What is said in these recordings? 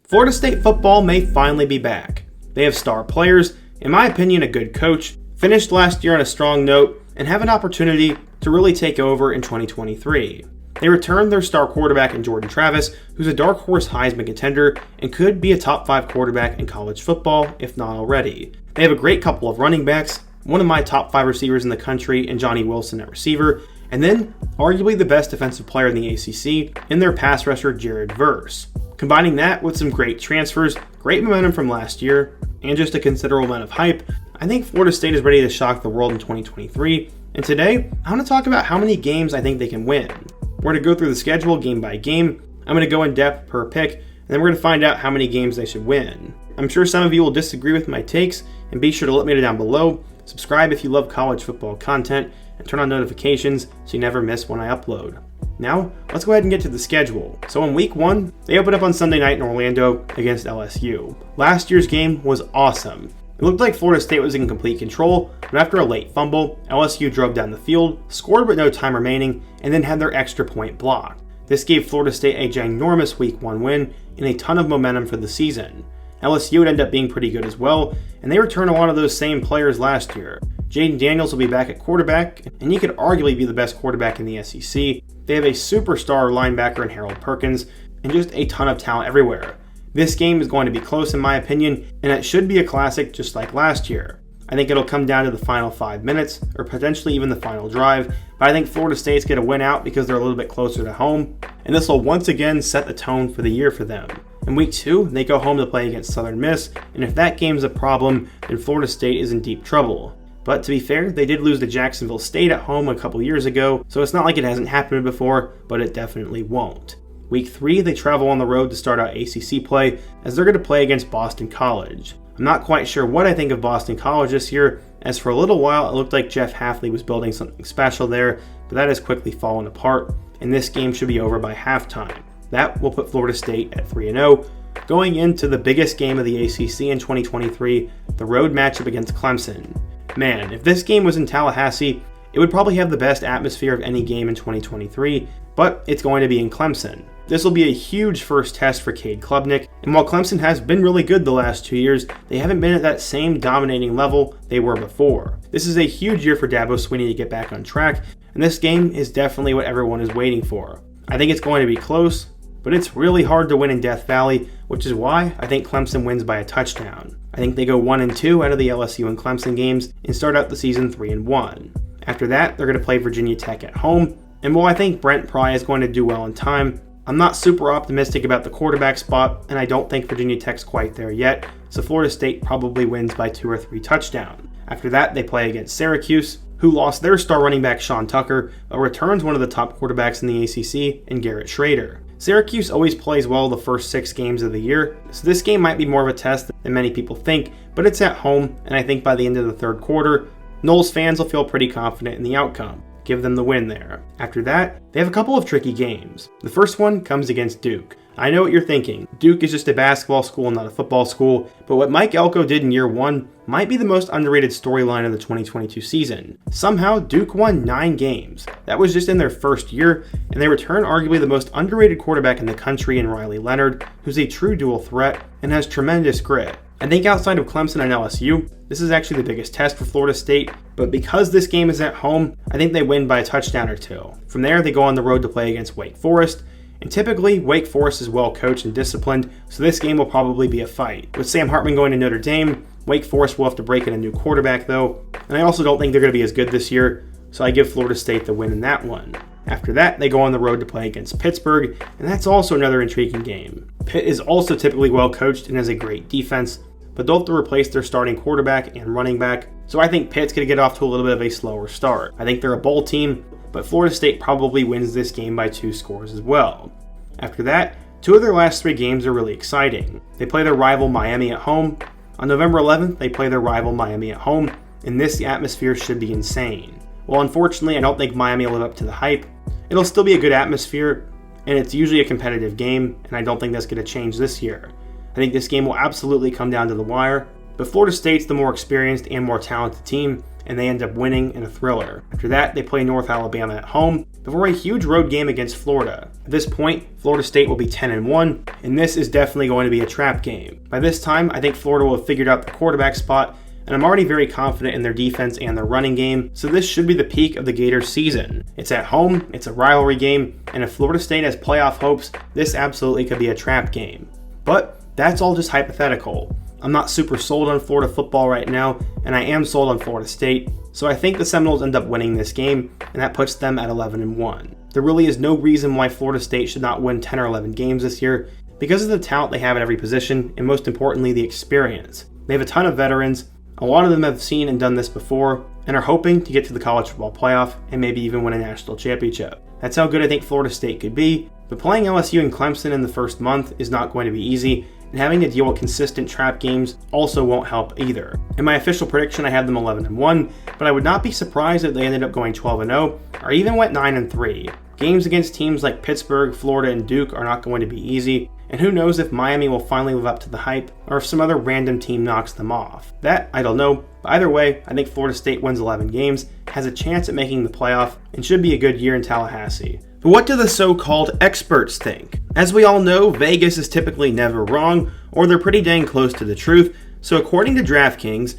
Florida State football may finally be back. They have star players, in my opinion a good coach, finished last year on a strong note, and have an opportunity to really take over in 2023. They returned their star quarterback in Jordan Travis, who's a dark horse Heisman contender and could be a top 5 quarterback in college football, if not already. They have a great couple of running backs, one of my top 5 receivers in the country in Johnny Wilson at receiver, and then arguably the best defensive player in the ACC in their pass rusher Jared Verse. Combining that with some great transfers, great momentum from last year, and just a considerable amount of hype, I think Florida State is ready to shock the world in 2023. And today, I want to talk about how many games I think they can win. We're going to go through the schedule game by game. I'm going to go in depth per pick, and then we're going to find out how many games they should win. I'm sure some of you will disagree with my takes, and be sure to let me know down below. Subscribe if you love college football content, and turn on notifications so you never miss when I upload. Now, let's go ahead and get to the schedule. So in week 1, they opened up on Sunday night in Orlando against LSU. Last year's game was awesome. It looked like Florida State was in complete control, but after a late fumble, LSU drove down the field, scored with no time remaining, and then had their extra point blocked. This gave Florida State a ginormous week 1 win and a ton of momentum for the season. LSU would end up being pretty good as well, and they return a lot of those same players last year. Jaden Daniels will be back at quarterback, and he could arguably be the best quarterback in the SEC. They have a superstar linebacker in Harold Perkins, and just a ton of talent everywhere. This game is going to be close in my opinion, and it should be a classic just like last year. I think it'll come down to the final 5 minutes, or potentially even the final drive, but I think Florida State's going to win out because they're a little bit closer to home, and this will once again set the tone for the year for them. In week 2, they go home to play against Southern Miss, and if that game's a problem, then Florida State is in deep trouble. But to be fair, they did lose to Jacksonville State at home a couple years ago, so it's not like it hasn't happened before, but it definitely won't. Week 3, they travel on the road to start out ACC play, as they're going to play against Boston College. I'm not quite sure what I think of Boston College this year, as for a little while it looked like Jeff Hafley was building something special there, but that has quickly fallen apart, and this game should be over by halftime. That will put Florida State at 3-0. Going into the biggest game of the ACC in 2023, the road matchup against Clemson. Man, if this game was in Tallahassee, it would probably have the best atmosphere of any game in 2023, but it's going to be in Clemson. This will be a huge first test for Cade Klubnik, and while Clemson has been really good the last 2 years, they haven't been at that same dominating level they were before. This is a huge year for Dabo Swinney to get back on track, and this game is definitely what everyone is waiting for. I think it's going to be close, but it's really hard to win in Death Valley, which is why I think Clemson wins by a touchdown. I think they go 1-2 out of the LSU and Clemson games and start out the season 3-1. After that, they're going to play Virginia Tech at home, and while I think Brent Pry is going to do well in time, I'm not super optimistic about the quarterback spot, and I don't think Virginia Tech's quite there yet, so Florida State probably wins by 2 or 3 touchdowns. After that, they play against Syracuse, who lost their star running back Sean Tucker, but returns one of the top quarterbacks in the ACC in Garrett Schrader. Syracuse always plays well the first 6 games of the year, so this game might be more of a test than many people think, but it's at home, and I think by the end of the 3rd quarter, Noles fans will feel pretty confident in the outcome. Give them the win there. After that, they have a couple of tricky games. The first one comes against Duke. I know what you're thinking. Duke is just a basketball school, not a football school, but what Mike Elko did in year 1 might be the most underrated storyline of the 2022 season. Somehow, Duke won 9 games. That was just in their first year, and they return arguably the most underrated quarterback in the country in Riley Leonard, who's a true dual threat and has tremendous grit. I think outside of Clemson and LSU, this is actually the biggest test for Florida State, but because this game is at home, I think they win by a touchdown or 2. From there, they go on the road to play against Wake Forest, and typically, Wake Forest is well coached and disciplined, so this game will probably be a fight. With Sam Hartman going to Notre Dame, Wake Forest will have to break in a new quarterback though, and I also don't think they're going to be as good this year, so I give Florida State the win in that one. After that, they go on the road to play against Pittsburgh, and that's also another intriguing game. Pitt is also typically well coached and has a great defense, but they'll have to replace their starting quarterback and running back, so I think Pitt's going to get off to a little bit of a slower start. I think they're a bowl team, but Florida State probably wins this game by 2 scores as well. After that, 2 of their last 3 games are really exciting. They play their rival Miami at home. On November 11th, they play their rival Miami at home, and this atmosphere should be insane. Well, unfortunately, I don't think Miami will live up to the hype. It'll still be a good atmosphere, and it's usually a competitive game, and I don't think that's going to change this year. I think this game will absolutely come down to the wire, but Florida State's the more experienced and more talented team, and they end up winning in a thriller. After that, they play North Alabama at home, before a huge road game against Florida. At this point, Florida State will be 10-1, and this is definitely going to be a trap game. By this time, I think Florida will have figured out the quarterback spot, and I'm already very confident in their defense and their running game, so this should be the peak of the Gators season. It's at home, it's a rivalry game, and if Florida State has playoff hopes, this absolutely could be a trap game. But that's all just hypothetical. I'm not super sold on Florida football right now, and I am sold on Florida State, so I think the Seminoles end up winning this game, and that puts them at 11-1. There really is no reason why Florida State should not win 10 or 11 games this year, because of the talent they have at every position, and most importantly, the experience. They have a ton of veterans. A lot of them have seen and done this before and are hoping to get to the college football playoff and maybe even win a national championship. That's how good I think Florida State could be, but playing LSU and Clemson in the first month is not going to be easy, and having to deal with consistent trap games also won't help either. In my official prediction, I had them 11-1, but I would not be surprised if they ended up going 12-0 or even went 9-3. Games against teams like Pittsburgh, Florida, and Duke are not going to be easy, and who knows if Miami will finally live up to the hype or if some other random team knocks them off. That, I don't know, but either way, I think Florida State wins 11 games, has a chance at making the playoff, and should be a good year in Tallahassee. But what do the so-called experts think? As we all know, Vegas is typically never wrong, or they're pretty dang close to the truth, so according to DraftKings,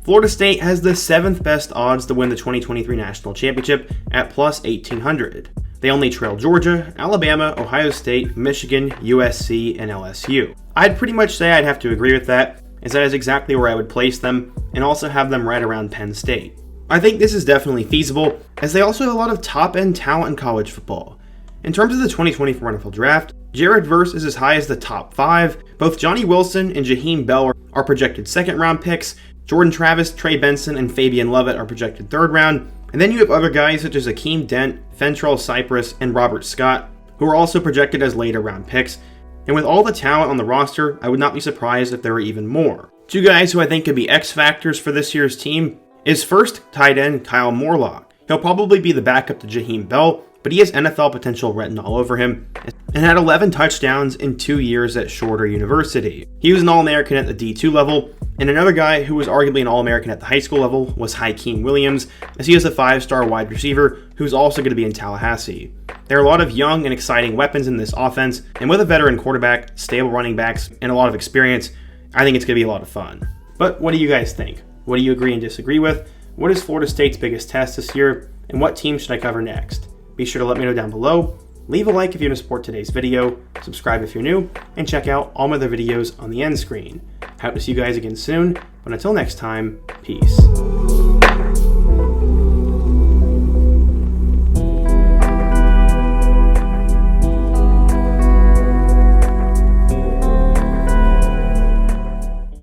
Florida State has the 7th best odds to win the 2023 National Championship at plus 1,800. They only trail Georgia, Alabama, Ohio State, Michigan, USC, and LSU. I'd pretty much say I'd have to agree with that, as that is exactly where I would place them, and also have them right around Penn State. I think this is definitely feasible, as they also have a lot of top-end talent in college football. In terms of the 2024 NFL Draft, Jared Verse is as high as the top 5. Both Johnny Wilson and Jaheim Bell are projected second-round picks. Jordan Travis, Trey Benson, and Fabian Lovett are projected third round. And then you have other guys such as Akeem Dent, Fentrell Cypress, and Robert Scott, who are also projected as later-round picks. And with all the talent on the roster, I would not be surprised if there were even more. Two guys who I think could be X factors for this year's team is first tight end Kyle Morlock. He'll probably be the backup to Jaheim Bell, but he has NFL potential written all over him, and had 11 touchdowns in 2 years at Shorter University. He was an All-American at the D2 level, and another guy who was arguably an All-American at the high school level was Hakeem Williams, as he is a 5-star wide receiver who's also going to be in Tallahassee. There are a lot of young and exciting weapons in this offense, and with a veteran quarterback, stable running backs, and a lot of experience, I think it's going to be a lot of fun. But what do you guys think? What do you agree and disagree with? What is Florida State's biggest test this year, and what team should I cover next? Be sure to let me know down below. Leave a like if you want to support today's video, subscribe if you're new, and check out all my other videos on the end screen. I hope to see you guys again soon, but until next time, peace.